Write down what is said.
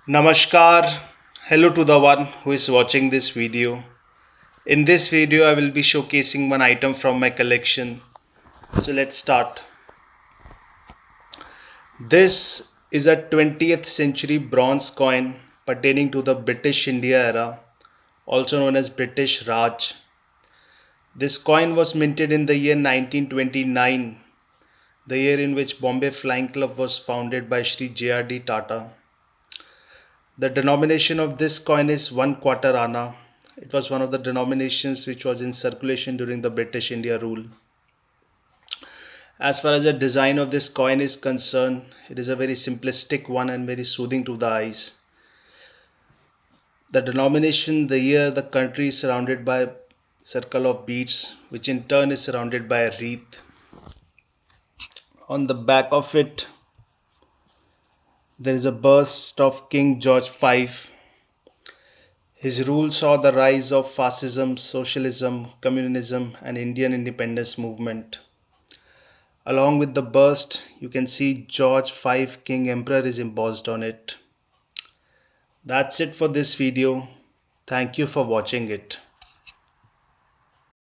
Namaskar. Hello to the one who is watching this video. In this video, I will be showcasing one item from my collection. So let's start. This is a 20th century bronze coin pertaining to the British India era, also known as British Raj. This coin was minted in the year 1929, the year in which Bombay Flying Club was founded by Sri J.R.D. Tata. The denomination of this coin is 1 quarter anna. It was one of the denominations which was in circulation during the British India rule. As far as the design of this coin is concerned, it is a very simplistic one and very soothing to the eyes. The denomination, the year, the country is surrounded by a circle of beads, which in turn is surrounded by a wreath. On the back of it, there is a bust of King George V. His rule saw the rise of Fascism, Socialism, Communism, and Indian independence movement. Along with the bust, you can see George V King Emperor is embossed on it. That's it for this video. Thank you for watching it.